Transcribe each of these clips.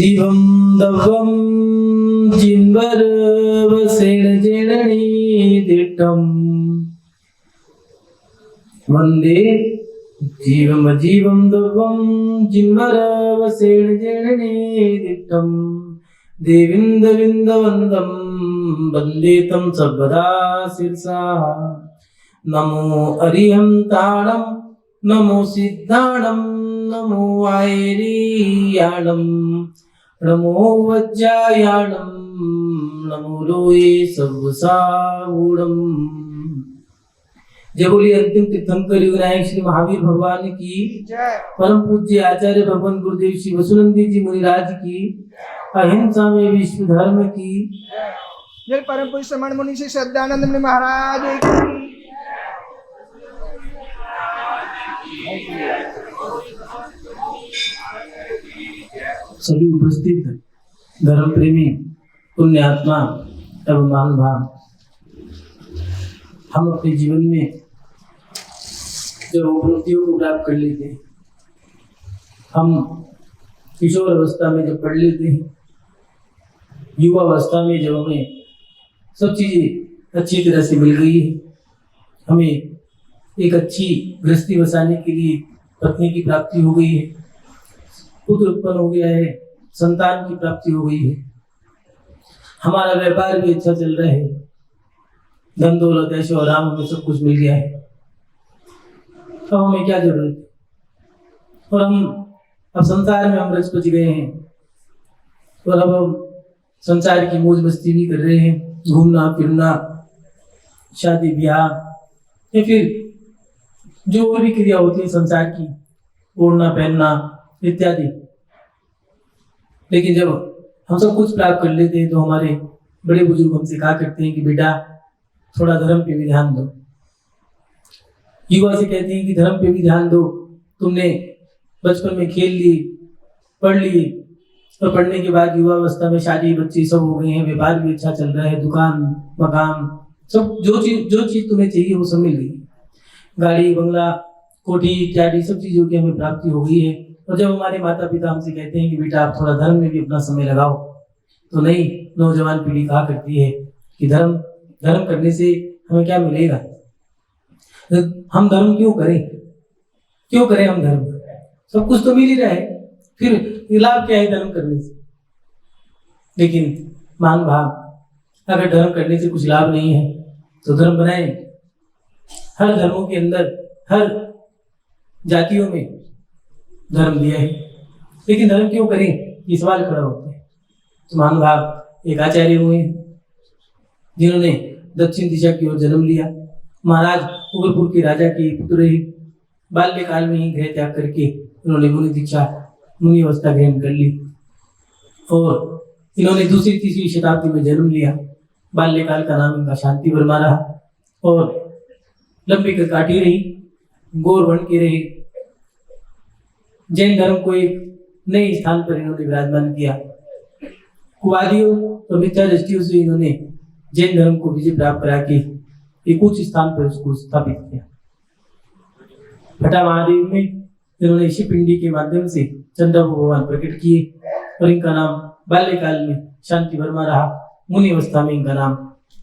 अजीवं दवं जिन्वर वसेण जेणनी दिट्टम वंदे जीवमजीवं दवं जिन्वर वसेण जेणनी दिट्टम देविंदविंदवंदं वंदे तं सर्वदा शिरसा नमो अरिहं ताणं नमो सिद्धाणं नमो आयरीयाणं नमो वज्रायाणं नमो लोये सर्वसावूढं। जय बोलिए अंतिम तीर्थंकर विनायक श्री महावीर भगवान की, परम पूज्य आचार्य भगवान गुरुदेव श्री वसुनंदी जी मुनिराज की, अहिंसा में विश्व धर्म की जय। परम पूज्य श्रमण मुनि श्री श्रद्धानंद मुनि महाराज की। सभी उपस्थित धर्म प्रेमी पुण्यात्मा एवं महानुभाव, हम अपने जीवन में जब उपलब्धियों को प्राप्त कर लेते हैं, हम किशोर अवस्था में जब पढ़ लेते हैं, युवा अवस्था में जब हमें सब चीजें अच्छी तरह से मिल गई है, हमें एक अच्छी गृहस्थी बसाने के लिए पत्नी की प्राप्ति हो गई है, पुत्र उत्पन्न हो गया है, संतान की प्राप्ति हो गई है, हमारा व्यापार भी अच्छा चल रहा है, धन दौलत ऐशो आराम हमें सब कुछ मिल गया है, तो हमें क्या जरूरत है। और हम अब संसार में हम रच बच गए हैं और अब हम संसार की मौज मस्ती भी कर रहे हैं, घूमना फिरना, शादी ब्याह या फिर जो और भी क्रिया होती है संसार की, ओढ़ना पहनना इत्यादि। लेकिन जब हम सब कुछ प्राप्त कर लेते हैं तो हमारे बड़े बुजुर्ग हमसे कहा करते हैं कि बेटा थोड़ा धर्म पे भी ध्यान दो। युवा से कहते हैं कि धर्म पे भी ध्यान दो, तुमने बचपन में खेल लिए, पढ़ लिए, और पढ़ने के बाद युवा अवस्था में शादी बच्चे सब हो गए हैं, व्यापार भी अच्छा चल रहा है, दुकान मकान सब जो चीज तुम्हें चाहिए वो सब मिल गई, गाड़ी बंगला कोठी इत्यादि सब चीजों की हमें प्राप्ति हो गई है। और जब हमारे माता पिता हमसे कहते हैं कि बेटा आप थोड़ा धर्म में भी अपना समय लगाओ, तो नई नौजवान पीढ़ी कहा करती है कि धर्म करने से हमें क्या मिलेगा, हम धर्म क्यों करें हम धर्म, सब कुछ तो मिल ही रहा है, फिर लाभ क्या है धर्म करने से। लेकिन मान भाव अगर धर्म करने से कुछ लाभ नहीं है तो धर्म बनाए। हर धर्मों के अंदर हर जातियों में धर्म दिया है, लेकिन धर्म क्यों करें ये सवाल खड़ा होता है। तो महानुभाव एक आचार्य हुए जिन्होंने दक्षिण दिशा की ओर जन्म लिया, महाराज उगलपुर के राजा के पुत्र रहे, बाल्यकाल में ही गृह त्याग करके उन्होंने मुनि अवस्था ग्रहण कर ली और इन्होंने दूसरी तीसरी शताब्दी में जन्म लिया। बाल्यकाल का नाम इनका शांति वर्मा रहा और लंबी कदकाठी रही, गौर वर्ण के रहे। जैन धर्म को एक नए स्थान पर इन्होंने विराजमान किया। कुवादियों और मिथ्या दृष्टियों से इन्होंने जैन धर्म को विजय प्राप्त करा के एक उच्च स्थान पर उसको स्थापित किया। भट्टा महादेव में इन्होंने शिवपिंडी के माध्यम से चंद्र भगवान प्रकट किए और इनका नाम बाल्यकाल में शांति वर्मा रहा। मुनि अवस्था में इनका नाम,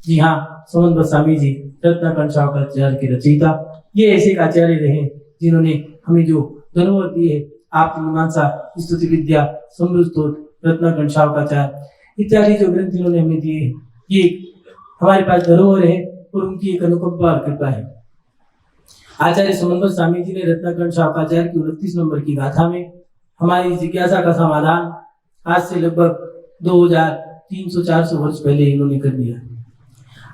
जी हाँ, समन्वय स्वामी जी रत्नाकंठ शाकाचार्य के रचयिता, ये ऐसे एक आचार्य रहे जिन्होंने हमें जो धरोहर दी है, आत्ममीमांसा, स्तुति विद्या, समृद्ध स्तोत्र, रत्नाकंठ शाकाचार्य इत्यादि जो ग्रंथ इन्होंने हमें दिए हैं, ये हमारे पास धरोहर है और उनकी एक अनुकंपा और कृपा है। आचार्य समन्वय स्वामी जी ने रत्नाकंठ शाकाचार्य की 29 नंबर की गाथा में हमारी जिज्ञासा का समाधान आज से लगभग 2300-400 वर्ष पहले इन्होंने कर दिया।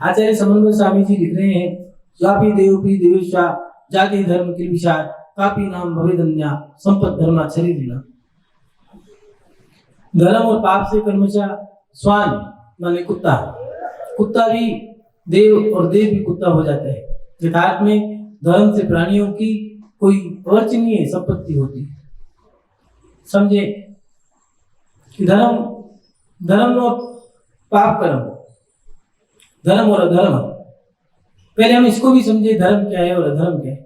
आचार्य समन्वय स्वामी जी लिख रहे हैं, स्वापी देवपी देवेशा जाति धर्म के विचार कापी नाम भवेदन्या संपत धर्मा शरीरिना। धर्म और पाप से कर्मशा स्वान माने कुत्ता भी देव और देव भी कुत्ता हो जाता है। यथार्थ में धर्म से प्राणियों की कोई अवर्चनीय संपत्ति होती है। समझे कि धर्म और पाप कर्म, धर्म और अधर्म, पहले हम इसको भी समझे धर्म क्या है और अधर्म क्या है।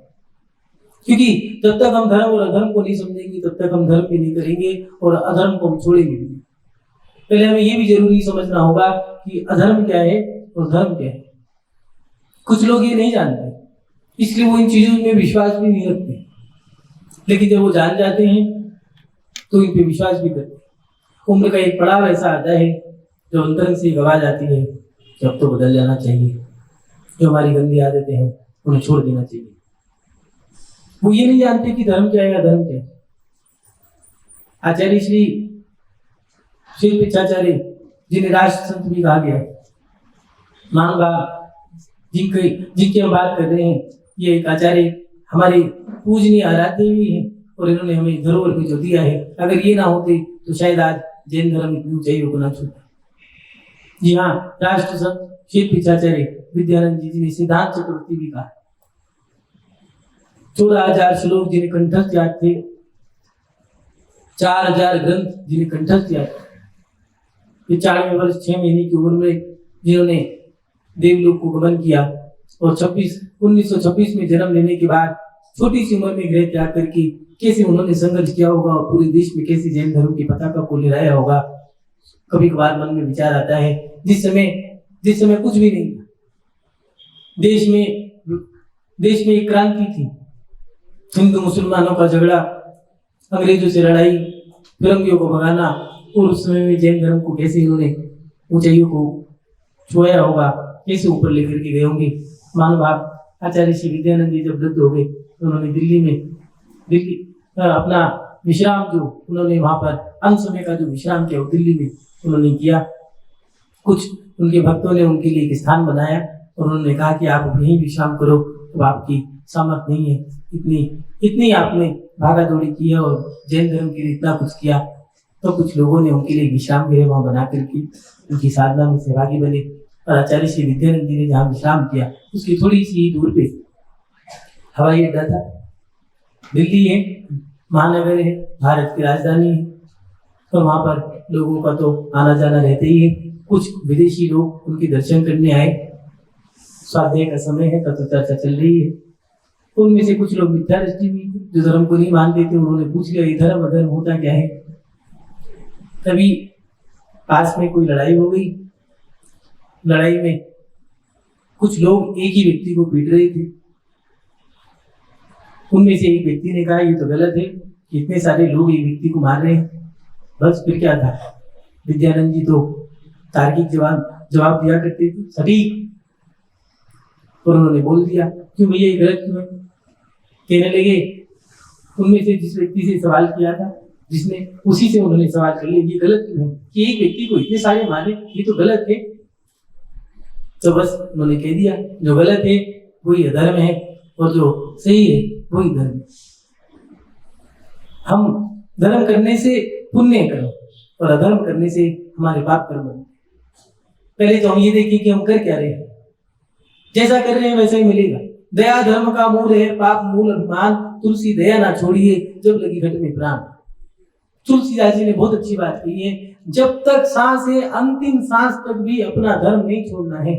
क्योंकि जब तक हम धर्म और अधर्म को नहीं समझेंगे तब तक हम धर्म भी नहीं करेंगे और अधर्म को हम छोड़ेंगे भी। पहले हमें ये भी जरूरी समझना होगा कि अधर्म क्या है और धर्म क्या है। कुछ लोग ये नहीं जानते, इसलिए वो इन चीजों में विश्वास भी नहीं रखते, लेकिन जब वो जान जाते हैं तो इन पे विश्वास भी करते हैं। उम्र का एक पड़ाव ऐसा आता है जो अंतरंग से गवा जाती है, जब तो बदल जाना चाहिए। जो हमारी गंदी आदतें हैं उन्हें छोड़ देना चाहिए। वो ये नहीं जानते कि धर्म क्या है या धर्म क्या है। आचार्य श्री श्री पिछाचार्य जिन्हें राष्ट्र संत भी कहा गया है, मान भाव जिनकी हम बात कर रहे हैं, ये एक आचार्य हमारे पूजनीय आराध्य भी हैं और इन्होंने हमें धरोहर भी जो दिया है। अगर ये ना होते तो शायद आज जैन धर्म इतनी ऊंचाइयों को ना छूता। जी हाँ, राष्ट्र संत श्री पिछाचार्य विद्यानंद जी ने सिद्धांत चक्रवर्ती भी कहा, 14,000 श्लोक जिन्हें कंठस्थ याद थे, 4,000 ग्रंथ जिन्हें कंठस्थ याद थे, ये 40 वर्ष 6 महीने की उम्र में जिन्होंने देवलोक को गमन किया और 1926 में जन्म लेने के बाद छोटी सी उम्र में गृह त्याग करके कैसे उन्होंने संघर्ष किया होगा और पूरे देश में कैसे जैन धर्म की पताका को लहराया होगा। कभी कभार मन में विचार आता है, जिस समय कुछ भी नहीं था, देश में एक क्रांति थी, हिंदू मुसलमानों का झगड़ा, अंग्रेजों से लड़ाई, फिरंगियों को भगाना, और उस समय में जैन धर्म को कैसे इन्होंने ऊंचाइयों को छुआया होगा, कैसे ऊपर लेकर के गए होंगे। मानो आप आचार्य श्री विद्यानंद जी जब वृद्ध हो गए तो उन्होंने दिल्ली अपना विश्राम जो उन्होंने वहां पर अंत समय का जो विश्राम किया वो दिल्ली में उन्होंने किया। कुछ उनके भक्तों ने उनके लिए एक स्थान बनाया और उन्होंने कहा कि आप यहीं विश्राम करो, तो आपकी सामर्थ्य नहीं है, इतनी आपने भागा दौड़ी की है और जैन धर्म के लिए इतना कुछ किया। तो कुछ लोगों ने उनके लिए विश्राम गृह वहां बना करके उनकी साधना में सहभागी बने और आचार्य श्री विद्यानंद जी ने जहाँ विश्राम किया उसकी थोड़ी सी दूर पे हवाई अड्डा था। दिल्ली है, महानगर है, भारत की राजधानी है, तो वहां पर लोगों का तो आना जाना रहता ही है। कुछ विदेशी लोग उनके दर्शन करने आए, स्वाध्याय का समय है, तत्व चर्चा चल रही है। उनमें से कुछ लोग मिथ्या दृष्टि भी जो धर्म को नहीं मानते थे, उन्होंने पूछ लिया ये धर्म अधर्म होता क्या है। तभी पास में कोई लड़ाई हो गई। लड़ाई में कुछ लोग एक ही व्यक्ति को पीट रहे थे। उनमें से एक व्यक्ति ने कहा ये तो गलत है कि इतने सारे लोग एक व्यक्ति को मार रहे हैं। बस फिर क्या था, विद्यानंद जी तो तार्किक जवाब दिया करते थे सटीक, और उन्होंने बोल दिया क्यों भैया ये गलत क्यों है। कहने लगे उनमें से जिस व्यक्ति से सवाल किया था, जिसने उसी से उन्होंने सवाल कर लिया ये गलत क्यों है कि एक व्यक्ति को इतने सारे मारे, ये तो गलत है। तो बस उन्होंने कह दिया जो गलत है वही अधर्म है और जो सही है वही धर्म है। हम धर्म करने से पुण्य करो और अधर्म करने से हमारे पाप कर्म बनते। पहले तो हम ये देखें कि हम कर क्या रहे हैं, जैसा कर रहे हैं वैसा ही मिलेगा। दया धर्म का मूल है, पाप मूल अभिमान, तुलसी दया ना छोड़िए जब लगी घट में प्राण। तुलसीदास जी ने बहुत अच्छी बात कही है, जब तक सांस है अंतिम सांस तक भी अपना धर्म नहीं छोड़ना है।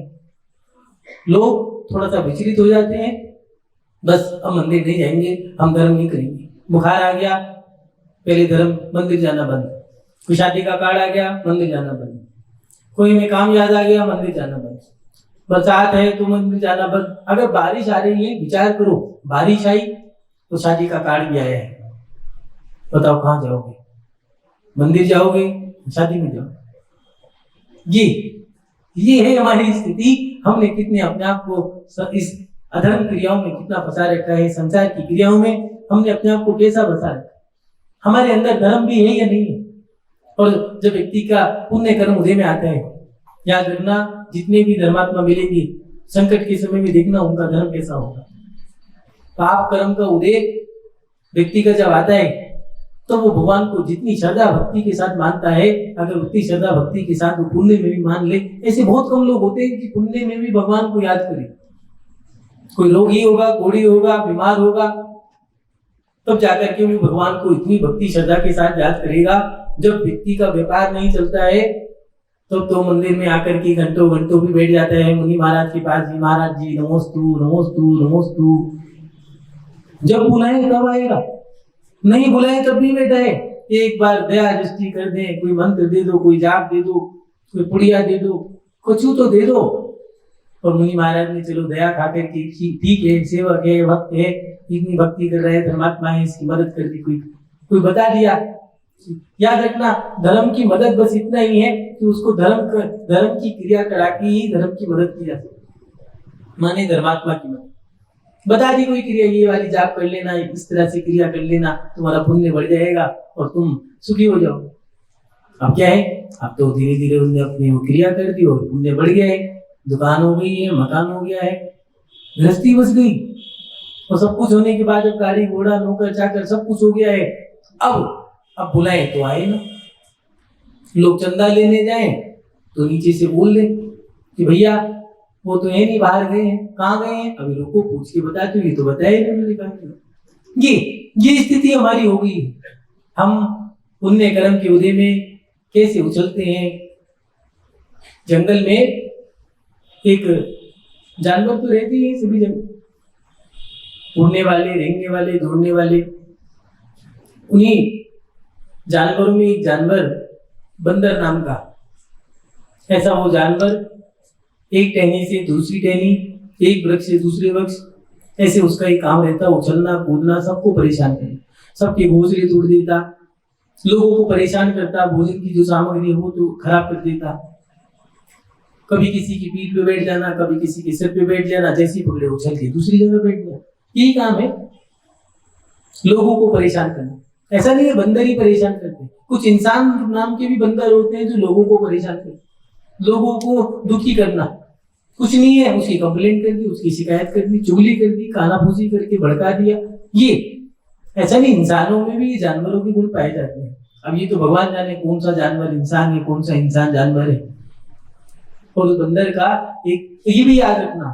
लोग थोड़ा सा विचलित हो जाते हैं, बस हम मंदिर नहीं जाएंगे, हम धर्म नहीं करेंगे। बुखार आ गया, पहले धर्म मंदिर जाना बंद। कोई शादी का कार्ड आ गया, मंदिर जाना बंद। कोई में काम याद आ गया, मंदिर जाना बंद। बरसात है तो मंदिर जाना बंद। अगर बारिश आ रही है, विचार करो, बारिश आई तो शादी का कार्ड भी आया है, बताओ कहाँ जाओगे? मंदिर जाओगे, शादी में जाओगे? ये है हमारी स्थिति। हमने कितने अपने आप को इस अधर्म क्रियाओं में कितना फंसा रखा है, संसार की क्रियाओं में हमने अपने आप को कैसा फंसा रखा है। हमारे अंदर धर्म भी है या नहीं है? और जब व्यक्ति का पुण्य कर्म उदय में आता है, याद रखना जितने भी धर्मात्मा मिलेंगे संकट के समय में देखना उनका धर्म कैसा होगा। पाप कर्म का उदय व्यक्ति का जब आता है तो वो भगवान को जितनी श्रद्धा भक्ति के साथ मानता है, अगर उतनी श्रद्धा भक्ति के साथ वो पुण्य में भी मान ले। ऐसे बहुत कम लोग होते हैं कि पुण्य में भी भगवान को याद करें। कोई रोगी होगा, कोढ़ी होगा, बीमार होगा, तब जाकर के वो भगवान को इतनी भक्ति श्रद्धा के साथ याद करेगा। जब व्यक्ति का व्यापार नहीं चलता है तो मंदिर में आकर के घंटों घंटों भी बैठ जाता है मुनि महाराज के पास, जी महाराज जी नमोस्तु नमोस्तु नमोस्तु। जब बुलाए तब आएगा, नहीं बुलाए तब भी बैठा है। एक बार दया दृष्टि कर दें, कोई मंत्र दे दो, कोई जाप दे दो, कोई पुड़िया दे दो, कुछ तो दे दो। और मुनि महाराज ने चलो दया खाकर के ठीक है, सेवक है, भक्त है, इतनी भक्ति कर रहे हैं, धर्मात्मा है, इसकी मदद कर दी, कोई बता दिया। याद रखना, धर्म की मदद बस इतना ही है कि उसको धर्म की क्रिया करा के ही धर्म की मदद की जा सकती, माने धर्मात्मा की मदद। बता दी कोई क्रिया, ये वाली जाप कर लेना, इस तरह से क्रिया कर लेना, तुम्हारा पुण्य बढ़ जाएगा और तुम सुखी हो जाओगे। अब क्या है, अब तो धीरे धीरे उन्होंने अपनी वो क्रिया कर दी और पुण्य बढ़ गया है, दुकान हो गई है, मकान हो गया है, गृहस्थी बस गई, और सब कुछ होने के बाद अब गाड़ी घोड़ा नौकर चाकर सब कुछ हो गया है। अब बुलाए तो आए ना, लोग चंदा लेने जाएं तो नीचे से बोल दें कि भैया वो तो है नहीं, बाहर गए हैं, कहाँ गए हैं, अभी लोग को पूछ के बताते, ये तो बताया नहीं कहा। ये स्थिति हमारी हो गई। हम पुण्य कर्म के उदय में कैसे उछलते हैं। जंगल में एक जानवर तो रहते हैं सभी जगह, उड़ने वाले, रेंगने वाले, दौड़ने वाले। उन्हीं जानवरों में एक जानवर बंदर नाम का, ऐसा वो जानवर एक टहनी से दूसरी टहनी, एक वृक्ष से दूसरे वृक्ष, ऐसे उसका ही काम रहता, उछलना कूदना, सबको परेशान करना, सबके घोंसले तोड़ देता, लोगों को परेशान करता, भोजन की जो सामग्री है वो तो खराब कर देता, कभी किसी की पीठ पे बैठ जाना, कभी किसी के सिर पे बैठ जाना, जैसी पकड़े उछल के दूसरी जगह बैठ जाना। यही काम है, लोगों को परेशान करना। ऐसा नहीं है बंदर ही परेशान करते, कुछ इंसान नाम के भी बंदर होते हैं जो लोगों को परेशान करते, लोगों को दुखी करना। कुछ नहीं है, उसकी कंप्लेंट कर दी, उसकी शिकायत कर दी, चुगली कर दी, कानाफूसी करके भड़का दिया। ये ऐसा नहीं, इंसानों में भी जानवरों के गुण पाए जाते हैं। अब ये तो भगवान जाने कौन सा जानवर इंसान है, कौन सा इंसान जानवर है। और बंदर का एक ये भी याद रखना,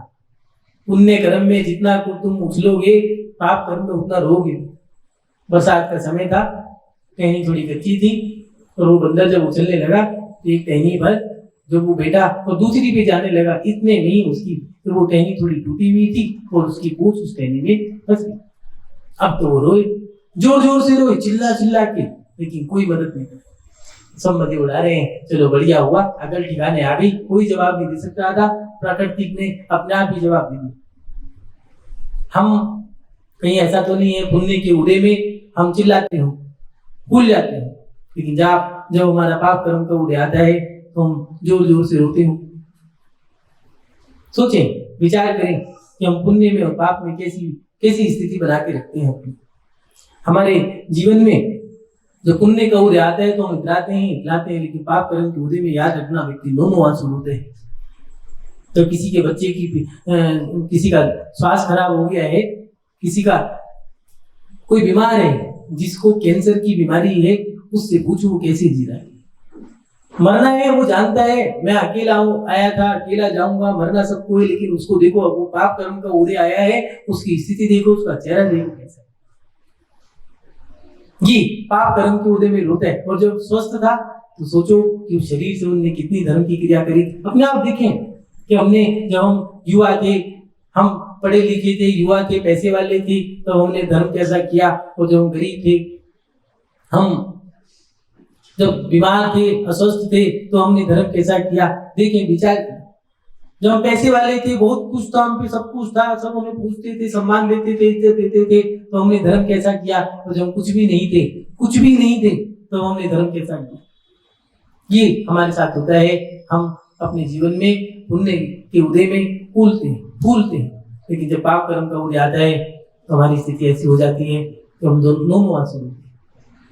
पुण्य कर्म में जितना तुम उछलोगे, पाप कर्म में उतना रोगे। बरसात का समय था, टहनी थोड़ी कच्ची थी, और वो बंदर जब उछलने लगा तो एक टहनी पर जब वो बैठा और दूसरी पे जाने लगा, इतने में ही उसकी तो वो टहनी थोड़ी टूटी हुई थी और उसकी पूंछ उस टहनी में फंस गई। अब तो वो रोए, जोर जोर से रोए, चिल्ला चिल्ला के, लेकिन कोई मदद नहीं कर, सब मजे उड़ा रहे हैं। चलो बढ़िया हुआ, अकल ठिकाने आ गई, कोई जवाब नहीं दे सकता था, प्राकृतिक ने अपने आप ही जवाब दे दिया। हम कहीं ऐसा तो नहीं है पुण्य के उदय में हम चिल्लाते हो, भूल जाते हैं, लेकिन जब हमारा पाप कर्म का उदय आता है तो हम जोर जोर से रोते हो। सोचें, विचार करें कि हम पुण्य में और पाप में कैसी स्थिति बना के रखते हैं अपनी। हमारे जीवन में जब पुण्य का उदय आता है तो हम इतराते हैं, लेकिन पाप कर्म के उदय में याद रखना व्यक्ति दोनों आंसू रोते हैं। तो किसी के बच्चे की किसी का स्वास्थ्य खराब हो गया है, किसी का कोई बीमार है, जिसको कैंसर की बीमारी है, उससे पूछो वो कैसे जी रहा है। मरना है वो जानता है, मैं अकेला हूँ, आया था, अकेला जाऊंगा, मरना सबको है, लेकिन उसको देखो अब वो पाप कर्म का उदय आया है, उसकी स्थिति देखो, उसका चेहरा देखो कैसा। ये पाप कर्म के उदय में रोता है। और जब स्वस्थ था तो सोचो कि उस शरीर से उन्होंने कितनी धर्म की क्रिया करी। अपने आप देखें कि हमने, जब हम युवा थे, हम पढ़े लिखे थे, युवा थे, पैसे वाले थे, तो हमने धर्म कैसा किया, और जब हम गरीब थे, हम जब बीमार थे, अस्वस्थ थे, तो हमने धर्म कैसा किया। देखें, विचार करें। जब हम पैसे वाले थे, बहुत कुछ था, हम पे सब कुछ था, सब हमें पूछते थे, सम्मान देते थे, इज्जत देते थे, तो हमने धर्म कैसा किया। और जब हम कुछ भी नहीं थे, तो हमने धर्म कैसा किया। ये हमारे साथ होता है। हम अपने जीवन में पुण्य के उदय में भूलते हैं, लेकिन जब पाप कर्म का उदय आता है तो हमारी स्थिति ऐसी हो जाती है कि हम दोनों आंसू रोते हैं।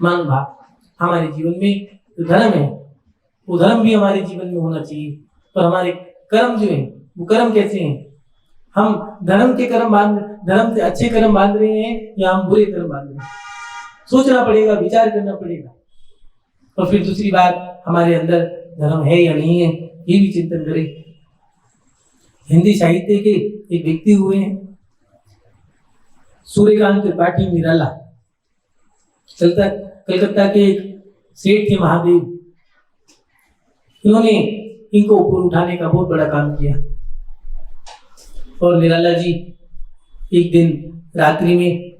मान भाव हमारे जीवन में जो धर्म है, वो धर्म भी हमारे जीवन में होना चाहिए। और हमारे कर्म जो है, वो कर्म कैसे हैं, हम धर्म से अच्छे कर्म बांध रहे हैं या हम बुरे कर्म बांध रहे हैं, सोचना पड़ेगा, विचार करना पड़ेगा। और फिर दूसरी बात, हमारे अंदर धर्म है या नहीं है, ये भी चिंतन करें। हिंदी साहित्य के एक व्यक्ति हुए हैं, सूर्यकांत त्रिपाठी निराला, कलकत्ता के एक सेठ थे महादेव। इन्होंने इनको ऊपर उठाने का बहुत बड़ा काम किया। और निराला जी एक दिन रात्रि में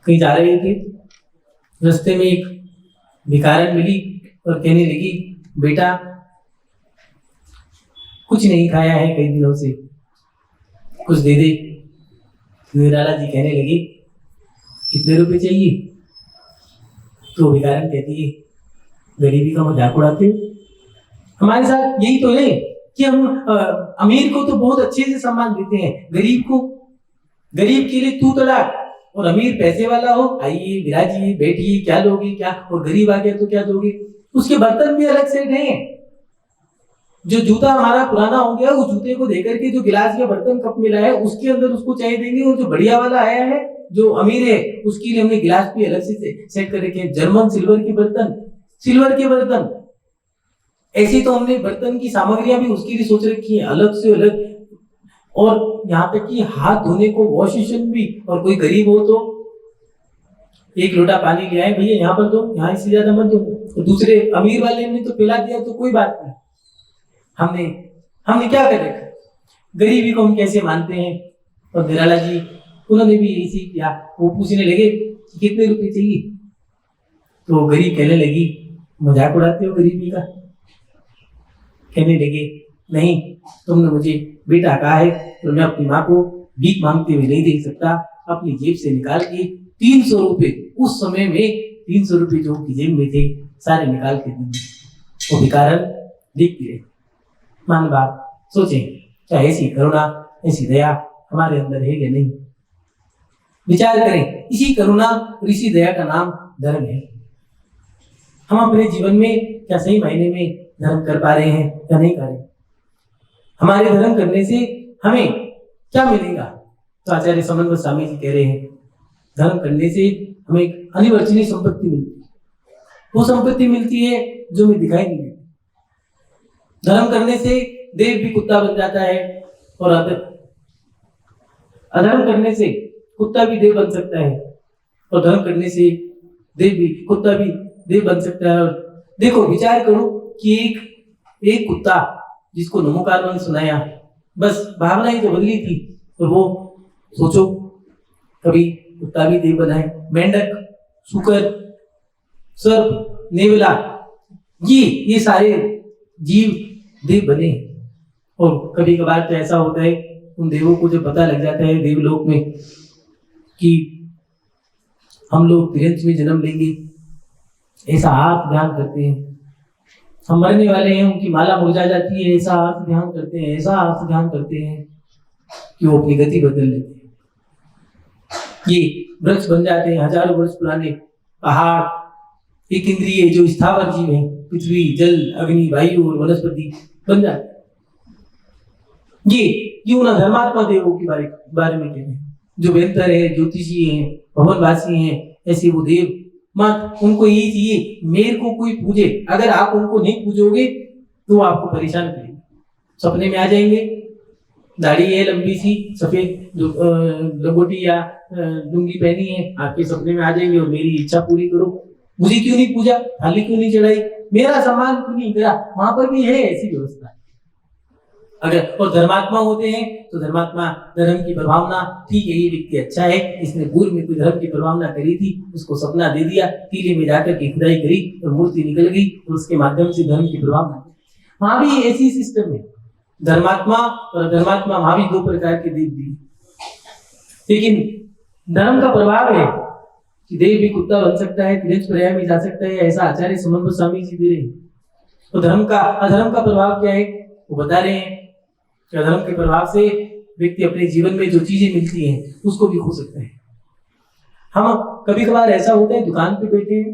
कहीं जा रहे थे, रास्ते में एक भिखारन मिली और कहने लगी, बेटा कुछ नहीं खाया है कई दिनों से, कुछ दे दे। निराला जी कहने लगे, कितने रुपए चाहिए? तो भिखारन कहती है, गरीबी का मजाक उड़ाते हो? हमारे साथ यही तो है कि हम अमीर को तो बहुत अच्छे से सम्मान देते हैं, गरीब के लिए तू तड़ाक, और अमीर पैसे वाला हो, आइए विराजिए बैठिए, क्या लोगे क्या, और गरीब आ गया तो क्या दोगे। उसके बर्तन भी अलग सेट हैं। जो जूता हमारा पुराना हो गया, उस जूते को देकर के जो गिलास या बर्तन कप मिला है उसके अंदर उसको चाय देंगे, और जो बढ़िया वाला आया है जो अमीर है उसके लिए हमने गिलास भी अलग से सेट कर रखे हैं। जर्मन सिल्वर के बर्तन, ऐसी तो हमने बर्तन की सामग्रियां भी उसके लिए सोच रखी है अलग से अलग। और यहाँ तक कि हाथ धोने को वॉश बेसिन भी। और कोई गरीब हो तो एक लोटा पानी ले आए, भैया यहाँ पर दो, यहाँ इससे ज्यादा मत दो। तो दूसरे अमीर वाले ने तो पिला दिया तो कोई बात नहीं। हमने क्या कर रखा, गरीबी को हम कैसे मानते हैं। और निराला जी उन्होंने भी यही किया। वो पूछने लगे कि कितने रुपए चाहिए? तो गरीब कहने लगी, मजाक उड़ाते हो गरीबी का? कहने लगे, नहीं, तुमने मुझे बेटा कहा है तो मैं अपनी माँ को भीख मांगते हुए नहीं देख सकता। अपनी जेब से निकाल के 300 रुपए, उस समय में 300 रुपए जो उनकी जेब में थे सारे निकाल के दिए। वो भिखारन देखते रहे। मान बाप सोचें, क्या ऐसी करुणा ऐसी दया हमारे अंदर है या नहीं? विचार करें, इसी करुणा और इसी दया का नाम धर्म है। हम अपने जीवन में क्या सही मायने में धर्म कर पा रहे हैं या नहीं कर रहे? हमारे धर्म करने से हमें क्या मिलेगा? तो आचार्य समन्वय स्वामी जी कह रहे हैं, धर्म करने से हमें एक अनिर्वचनीय संपत्ति मिलती है। वो संपत्ति मिलती है जो हमें दिखाई नहीं देती। धर्म करने से देव भी कुत्ता बन जाता है, और अधर्म करने से कुत्ता भी देव बन सकता है, और धर्म करने से कुत्ता भी देव बन सकता है। और देखो, विचार करो कि एक कुत्ता जिसको नमोकार ने सुनाया, बस भावना ही तो बदली थी। और वो सोचो, कभी कुत्ता भी देव बनाए, मेंढक, सूकर, सर्प, नेवला, ये सारे जीव देव बने। और कभी कभार तो ऐसा होता है, उन देवों को जब पता लग जाता है देवलोक में कि हम लोग तिरंज में जन्म लेंगे, ऐसा आप ध्यान करते हैं। हम मरने वाले हैं, उनकी माला मुरझा जाती है, ऐसा अर्थ ध्यान करते हैं, ऐसा अर्थ ध्यान करते हैं कि वो अपनी गति बदल लेते हैं। ये वृक्ष बन जाते हैं, हजारों वर्ष पुराने पहाड़, एक इंद्रिय जो स्थावर जीव है, पृथ्वी, जल, अग्नि, वायु और वनस्पति बन जाते हैं। ये उन धर्मात्मा देवों के बारे में कह रहे हैं, जो बेहतर है, ज्योतिषी हैं, भवनवासी हैं, ऐसे वो देव मत। उनको यही चाहिए मेरे को कोई पूजे। अगर आप उनको नहीं पूजोगे तो आपको परेशान करेंगे। सपने में आ जाएंगे, दाढ़ी है लंबी सी, सफेद लंगोटी या लुंगी पहनी है, आपके सपने में आ जाएंगे और मेरी इच्छा पूरी करो। मुझे क्यों नहीं पूजा, थाली क्यों नहीं चढ़ाई, मेरा सम्मान क्यों नहीं करा। वहां पर भी है ऐसी व्यवस्था। अगर और धर्मात्मा होते हैं तो धर्मात्मा धर्म की प्रभावना, ठीक है ये व्यक्ति अच्छा है, इसने पूर्व में कोई धर्म की प्रभावना करी थी, उसको सपना दे दिया, टीले में जाकर के खुदाई करी और मूर्ति निकल गई, और उसके माध्यम से धर्म की प्रभावना। वहां भी ऐसी सिस्टम है, धर्मात्मा और धर्मात्मा, वहां भी दो प्रकार के देव भी। लेकिन धर्म का प्रभाव है कि देव भी कुत्ता बन सकता है, तिरंज पर्याय में जा सकता है, ऐसा आचार्य समन्वय स्वामी जी दे रहे हैं। तो अधर्म का प्रभाव क्या है वो बता रहे हैं। धर्म के प्रभाव से व्यक्ति अपने जीवन में जो चीजें मिलती हैं उसको भी खो सकता है। हम कभी कभार ऐसा होता है, दुकान पे बैठे हैं,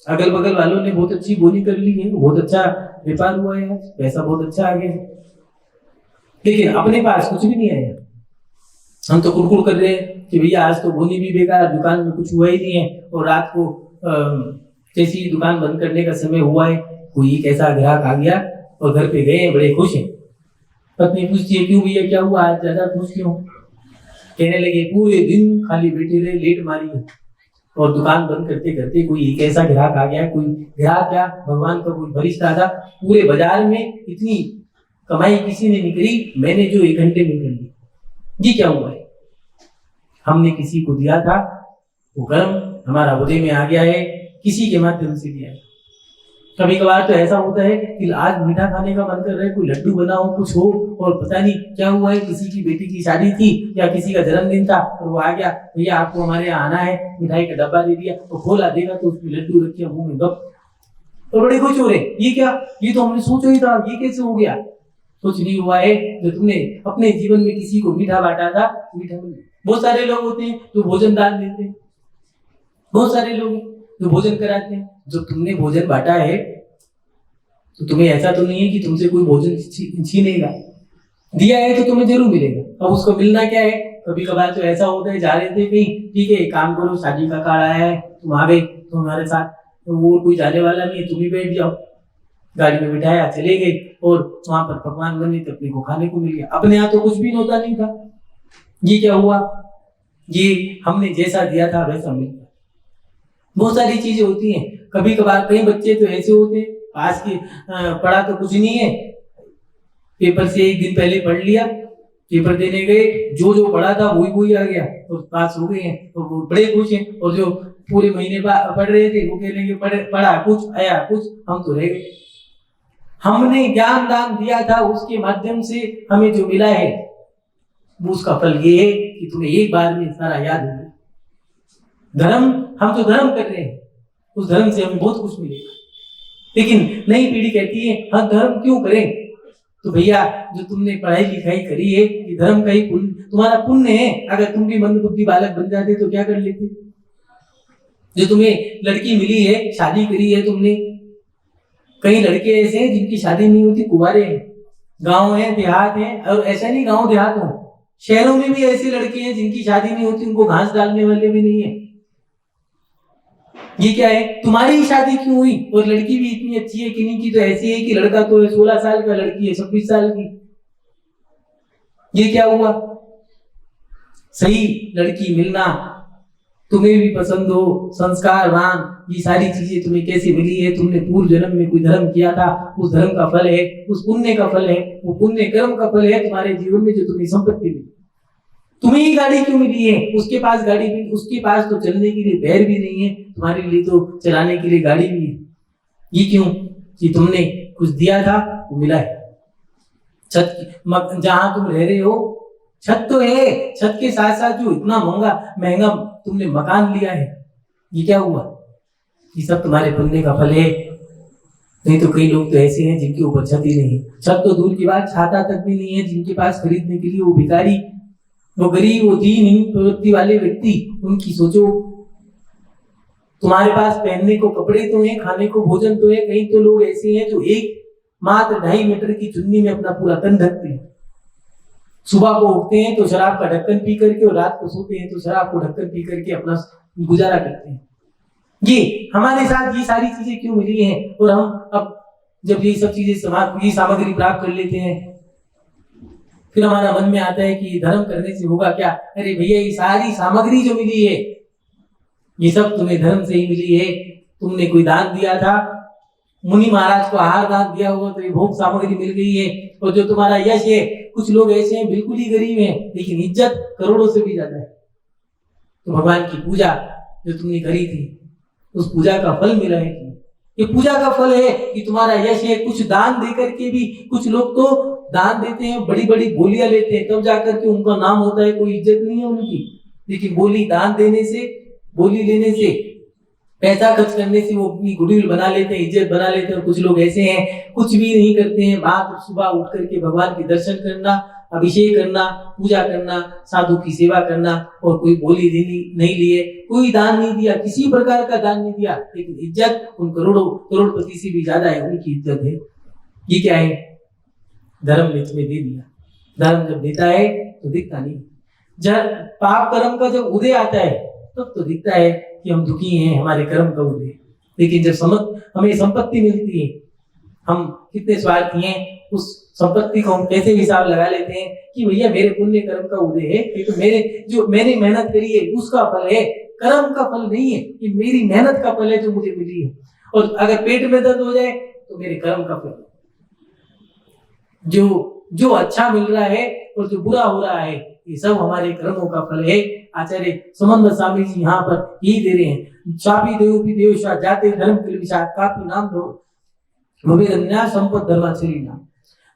अगल बगल वालों ने बहुत अच्छी बोली कर ली है, बहुत अच्छा व्यापार हुआ है, पैसा बहुत अच्छा आ गया है, लेकिन अपने पास कुछ भी नहीं आया। हम तो कुड़कुड़ कर रहे हैं कि भैया आज तो बोनी भी बेकार, दुकान में कुछ हुआ ही नहीं है। और रात को जैसी दुकान बंद करने का समय हुआ है, कोई एक ऐसा ग्राहक आ गया और घर पे गए, बड़े खुश हैं। पत्नी पूछती है, क्यों भैया क्या हुआ, आज ज्यादा खुश क्यों? कहने लगे, पूरे दिन खाली बैठे रहे, लेट मारी और दुकान बंद करते करते कोई एक ऐसा ग्राहक आ गया। कोई ग्राहक क्या, भगवान का कोई फरिश्ता था। पूरे बाजार में इतनी कमाई किसी ने नहीं करी, मैंने जो 1 घंटे में कर ली। ये क्या हुआ है? हमने किसी को दिया था, वो कर्म हमारा उदय में आ गया है, किसी के माध्यम से दिया है। कभी कभार तो ऐसा होता है कि आज मीठा खाने का मन कर रहा है, कोई लड्डू बना हो, कुछ हो, और पता नहीं क्या हुआ है, किसी की बेटी की शादी थी या किसी का जन्मदिन था और वो आ गया, भैया आपको हमारे यहाँ आना है, मिठाई का डब्बा दे दिया, तो खोला देखा तो उसमें लड्डू रखे मुंह में गप, तो बड़े खुश हो रहे, ये क्या, ये तो हमने सोचा ही था, ये कैसे हो गया। कुछ नहीं हुआ है, जो तुमने अपने जीवन में किसी को मीठा बांटा था, मीठा मिल। बहुत सारे लोग होते हैं जो भोजन दान देते हैं, बहुत सारे लोग जो भोजन कराते हैं। जो तुमने भोजन बांटा है तो तुम्हें ऐसा तो नहीं है कि तुमसे कोई भोजन छीनेगा, दिया है तो तुम्हें जरूर मिलेगा। अब उसको मिलना क्या है, कभी कभार तो ऐसा होता है, जा रहे थे कहीं, ठीक है काम करो, शादी का कार्ड आया है, तुम आ गए तो हमारे साथ, तो वो कोई जाने वाला नहीं है, तुम ही बैठ जाओ, गाड़ी में बिठाया, चले गए और वहां पर पकवान बने तो अपने को खाने को मिल गया, अपने यहाँ तो कुछ भी होता नहीं था। ये क्या हुआ, ये हमने जैसा दिया था वैसा मिल गया। बहुत सारी चीजें होती हैं। कभी कभार कई बच्चे तो ऐसे होते हैं, आज की पढ़ा तो कुछ नहीं है, पेपर से एक दिन पहले पढ़ लिया, पेपर देने गए, जो जो पढ़ा था वही आ गया और पास हो गए हैं, तो वो बड़े खुश हैं। और जो पूरे महीने पढ़ रहे थे वो कह लेंगे पढ़ा कुछ, आया कुछ, हम तो रह गए। हमने ज्ञान दान दिया था, उसके माध्यम से हमें जो मिला है वो उसका फल ये है कि तुम्हें एक बार में सारा याद हो गया। धर्म, हम जो धर्म कर रहे हैं उस धर्म से हमें बहुत कुछ मिलेगा। लेकिन नई पीढ़ी कहती है हम धर्म क्यों करें, तो भैया जो तुमने पढ़ाई लिखाई करी है कि धर्म का ही पुण्य, तुम्हारा पुण्य है। अगर तुम भी मंदबुद्धि बालक बन जाते तो क्या कर लेते। जो तुम्हें लड़की मिली है, शादी करी है तुमने, कई लड़के ऐसे हैं जिनकी शादी नहीं होती, कुंवारे हैं, गांव है, देहात है, और ऐसा नहीं गांव देहात हो, शहरों में भी ऐसे लड़के हैं जिनकी शादी नहीं होती, उनको घास डालने वाले भी नहीं है। ये क्या है, तुम्हारी ही शादी क्यों हुई, और लड़की भी इतनी अच्छी है कि नहीं की, तो ऐसी है कि लड़का तो 16 साल का, लड़की है 26 साल की। ये क्या हुआ, सही लड़की मिलना, तुम्हें भी पसंद हो, संस्कारवान, ये सारी चीजें तुम्हें कैसे मिली है, तुमने पूर्व जन्म में कोई धर्म किया था, उस धर्म का फल है, उस पुण्य का फल है, वो पुण्य कर्म का फल है तुम्हारे जीवन में, जो तुम्हें संपत्ति मिली। तुम्हें ही गाड़ी क्यों मिली है, उसके पास गाड़ी भी, उसके पास तो चलने के लिए पैर भी नहीं है, तुम्हारे लिए तो चलाने के लिए गाड़ी भी है। ये क्यों, कि तुमने कुछ दिया था वो मिला है। छत जहां तुम रह रहे हो छत तो है, छत के साथ साथ जो इतना महंगा तुमने मकान लिया है, ये क्या हुआ, ये सब तुम्हारे पुण्य का फल है। नहीं तो कई लोग तो ऐसे हैं जिनके ऊपर छत ही नहीं, छत तो दूर की बात, छाता तक भी नहीं है जिनके पास खरीदने के लिए, वो भिखारी, वो गरीब, वो दीनहीन प्रवृत्ति वाले व्यक्ति, उनकी सोचो। तुम्हारे पास पहनने को कपड़े तो हैं, खाने को भोजन तो है, कई तो लोग ऐसे हैं जो एक मात्र 2.5 मीटर की चुन्नी में अपना पूरा तन ढकते हैं। सुबह को उठते हैं तो शराब का ढक्कन पी करके, और रात को सोते हैं तो शराब को ढक्कन पी करके अपना गुजारा करते हैं। ये हमारे साथ ये सारी चीजें क्यों मिली हैं, और हम अब जब ये सब चीजें ये सामग्री प्राप्त कर लेते हैं, फिर हमारा मन में आता है कि धर्म करने से होगा क्या। अरे भैया, ये सारी सामग्री जो मिली है ये सब तुम्हें धर्म से ही मिली है। तुमने कोई दान दिया था, मुनि महाराज को आहार दान दिया होगा तो ये भोग सामग्री मिल गई है। और जो तुम्हारा यश है, कुछ लोग ऐसे हैं बिल्कुल ही गरीब हैं लेकिन इज्जत करोड़ों से भी ज्यादा है, तो भगवान की पूजा जो तुमने करी थी उस पूजा का फल मिला है। ये पूजा का फल है कि तुम्हारा यश है। कुछ दान दे करके भी, कुछ लोग तो दान देते हैं, बड़ी बड़ी बोलियां लेते हैं, तब जाकर के उनका नाम होता है, कोई इज्जत नहीं है उनकी। लेकिन बोली दान देने से, बोली लेने से, पैसा खर्च करने से वो अपनी गुडविल बना लेते हैं, इज्जत बना लेते हैं। और कुछ लोग ऐसे हैं कुछ भी नहीं करते हैं, बात सुबह उठ करके भगवान के दर्शन करना, अभिषेक करना, पूजा करना, साधु की सेवा करना, और कोई बोली नहीं लिए, कोई दान नहीं दिया, किसी प्रकार का दान नहीं दिया, लेकिन इज्जत उन करोड़पति से भी ज्यादा है, उनकी इज्जत है। ये क्या है, धर्म ने तुम्हें दे दिया। धर्म जब देता है तो दिखता नहीं, जब पाप कर्म का जब उदय आता है तब तो दिखता है कि हम दुखी हैं, हमारे कर्म का उदय। लेकिन जब हमें संपत्ति मिलती है, हम कितने स्वार्थी हैं, उस संपत्ति को हम कैसे हिसाब लगा लेते हैं कि भैया मेरे पुण्य कर्म का उदय है, तो मैंने मेहनत करी है उसका फल है, कर्म का फल नहीं है, ये मेरी मेहनत का फल है जो मुझे मिली है। और अगर पेट में दर्द हो जाए तो मेरे कर्म का फल। जो जो अच्छा मिल रहा है और जो बुरा हो रहा है, ये सब हमारे कर्मों का फल है। आचार्य सुमंत स्वामी जी यहाँ पर यही दे रहे हैं। स्वापी देवपी देवशा जाते धर्म किलविषा कापी नाम दो भविन्या संपद धर्माचरी नाम।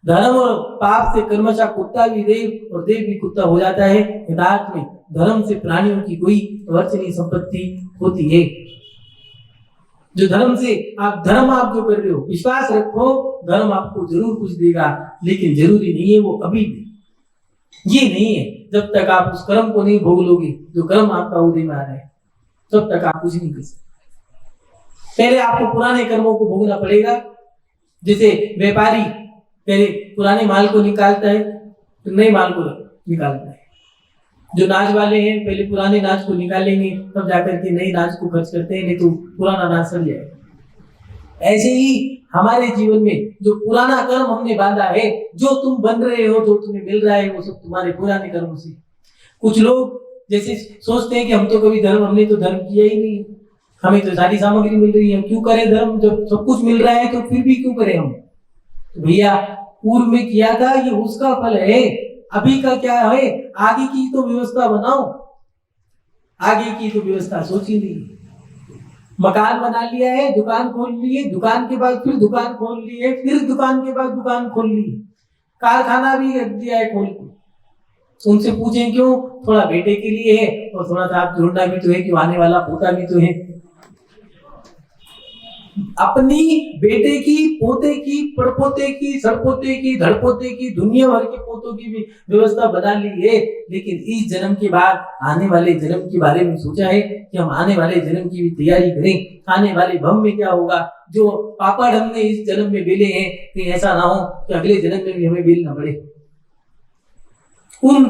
धर्म और पाप से कर्मशा कुत्ता भी देव और देव भी कुत्ता हो जाता है। यथार्थ में धर्म से प्राणियों की कोई वर्चनीय संपत्ति होती है। जो धर्म से आप जो कर रहे हो, विश्वास रखो धर्म आपको जरूर कुछ देगा, लेकिन जरूरी नहीं है वो अभी दे। ये नहीं है जब तक आप उस कर्म को नहीं भोग लोगे जो कर्म आपका उदय में आ रहा है, तब तक आप कुछ नहीं कर सकते। पहले आपको पुराने कर्मों को भोगना पड़ेगा। जैसे व्यापारी पहले पुराने माल को निकालता है, तो नए माल को निकालता है। जो नाच वाले हैं पहले पुराने नाच को निकालेंगे, तब जाकर के नए नाच को खर्च करते हैं, नहीं तो पुराना नाच सड़ जाएगा। ऐसे ही हमारे जीवन में जो पुराना कर्म हमने बांधा है, जो तुम बन रहे हो, जो तुम्हें मिल रहा है, वो सब तुम्हारे पुराने कर्मों से। कुछ लोग जैसे सोचते हैं कि हम तो कभी हमने तो धर्म किया ही नहीं, हमें तो सारी सामग्री मिल रही है, क्यों करें धर्म जब सब कुछ मिल रहा है, तो फिर भी क्यों करें हम। तो भैया पूर्व में किया था, ये उसका फल है। अभी का क्या है, आगे की तो व्यवस्था बनाओ। आगे की तो व्यवस्था सोची नहीं। मकान बना लिया है, दुकान खोल ली है, दुकान के बाद फिर दुकान खोल ली है, फिर दुकान के बाद दुकान खोल ली है, कारखाना भी रख दिया है खोल के। उनसे पूछें क्यों? थोड़ा बेटे के लिए है और थोड़ा सा आप जोड़ना भी तो है कि आने वाला पोता भी तो है। अपनी बेटे की, पोते की, पड़पोते की, सड़पोते की, धड़पोते की, दुनिया भर के पोतों की भी व्यवस्था बना ली है, लेकिन इस जन्म के बाद आने वाले जन्म के बारे में सोचा है कि हम आने वाले जन्म की भी तैयारी करें। आने वाले भव में क्या होगा, जो पापड़ हमने इस जन्म में बेले हैं, कहीं ऐसा ना हो कि अगले जन्म में भी हमें बेलना पड़े। उन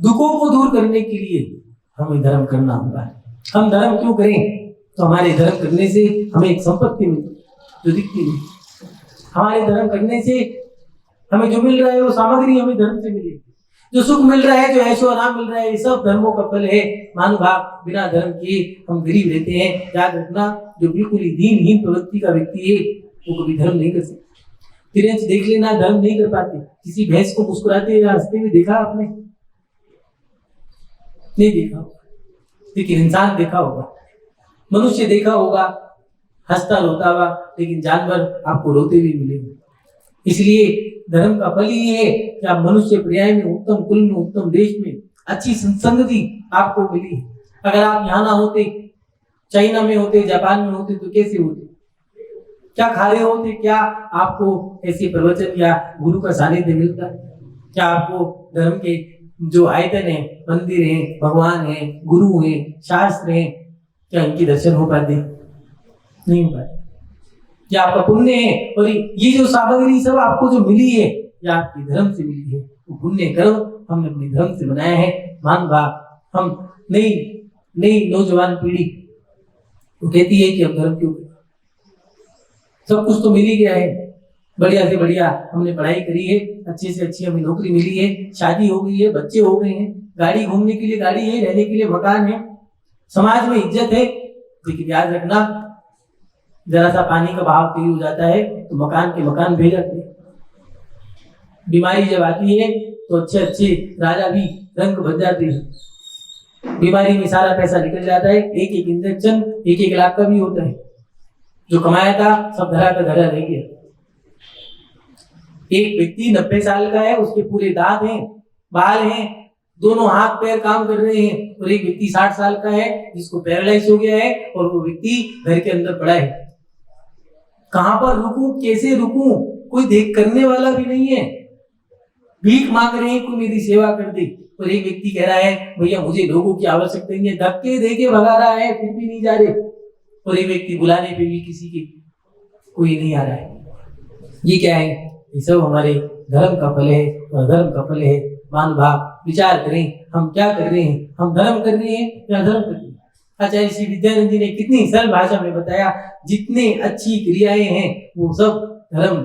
दुखों को दूर करने के लिए हमें धर्म करना होगा। हम धर्म क्यों करें? तो हमारे धर्म करने से हमें एक संपत्ति मिलती जो दिखती नहीं। हमारे धर्म करने से हमें जो मिल रहा है वो सामग्री हमें धर्म से मिलेगी। जो सुख मिल रहा है, जो ऐशो आराम मिल रहा है, ये सब धर्मों का फल है। मानुभाव बिना धर्म के हम गरीब रहते हैं। याद रखना, जो बिल्कुल ही दीनहीन प्रवृत्ति का व्यक्ति है वो कभी धर्म नहीं कर सकता। तिरंज देख लेना, धर्म नहीं कर पाते। किसी भैंस को मुस्कुराते या हंसते हुए देखा आपने? नहीं देखा, लेकिन इंसान देखा होगा, मनुष्य देखा होगा हंसता रोता हुआ, लेकिन जानवर आपको रोते हुए मिलेंगे। इसलिए धर्म का फल ही है कि आप मनुष्य पर्याय में, उत्तम कुल में, उत्तम देश में अच्छी संगति आपको मिली। अगर आप यहाँ ना होते, चाइना में होते, जापान में होते, तो कैसे होते? क्या खा रहे होते? क्या आपको ऐसे प्रवचन या गुरु का सानिध्य मिलता? क्या आपको धर्म के जो आयतन है, मंदिर है, भगवान है, गुरु है, शास्त्र है, क्या इनके दर्शन हो पाते? नहीं हो पाते। ये आपका पुण्य है। और ये जो सामग्री सब आपको जो मिली है, ये आपके धर्म से मिली है। वो पुण्य कर्म हमने अपने धर्म से बनाया है। मान भाव हम नई नौजवान पीढ़ी वो कहती है कि हम धर्म क्यों करें? सब कुछ तो मिल ही गया है। बढ़िया से बढ़िया हमने पढ़ाई करी है, अच्छे से अच्छी हमें नौकरी मिली है, शादी हो गई है, बच्चे हो गए हैं, गाड़ी, घूमने के लिए गाड़ी है, रहने के लिए मकान है, समाज में इज्जत है। लेकिन याद रखना, जरा सा पानी का बहाव तेज हो जाता है तो मकान के मकान भेज जाते हैं। बीमारी जब आती है तो अच्छे अच्छे राजा भी रंग बन जाते हैं। बीमारी में सारा पैसा निकल जाता है। एक एक इंजेक्शन 1-1 लाख का भी होता है। जो कमाया था सब धरा का धरा रह गया। एक व्यक्ति 90 साल का है, उसके पूरे दांत हैं, बाल हैं, दोनों हाथ पैर काम कर रहे हैं। और एक व्यक्ति 60 साल का है जिसको पैरालाइज हो गया है और वो व्यक्ति घर के अंदर पड़ा है। कहां पर रुकूं, कैसे रुकूं? कोई देख करने वाला भी नहीं है। भीख मांग रहे हैं, कोई मेरी सेवा कर दे। और एक व्यक्ति कह रहा है भैया मुझे लोगों की आवश्यकता नहीं है, धक्के देके भगा रहा है, फिर भी नहीं जा रहे। और एक व्यक्ति बुलाने पे भी किसी की कोई नहीं आ रहा है। ये क्या है? ये सब हमारे धर्म का फल है। और धर्म का फल है मान भाव। विचार करें, हम क्या कर रहे हैं? हम धर्म कर रहे हैं या धर्म कर रहे हैं? आचार्य श्री विद्यानंद जी ने कितनी सरल भाषा में बताया, जितने अच्छी क्रियाएं हैं वो सब धर्म,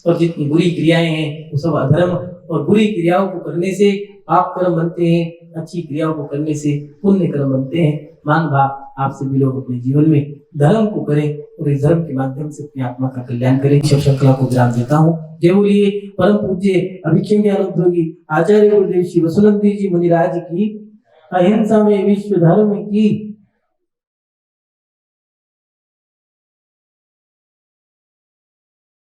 और जितनी बुरी क्रियाएं हैं वो सब अधर्म। और बुरी क्रियाओं को करने से पाप कर्म बनते हैं, अच्छी क्रियाओं को करने से पुण्य कर्म बनते हैं। मान भाव, आप सभी लोग अपने जीवन में धर्म को करें और इस धर्म के माध्यम से अपनी आत्मा का कल्याण करें। शिव श्रृंखला को विराम देता हूँ। जय बोलिए परम पूज्य अभिक्षम ज्ञानोपयोगी आचार्य गुरुदेव श्री वसुनंदी जी मुनिराज की, अहिंसा में विश्व धर्म की।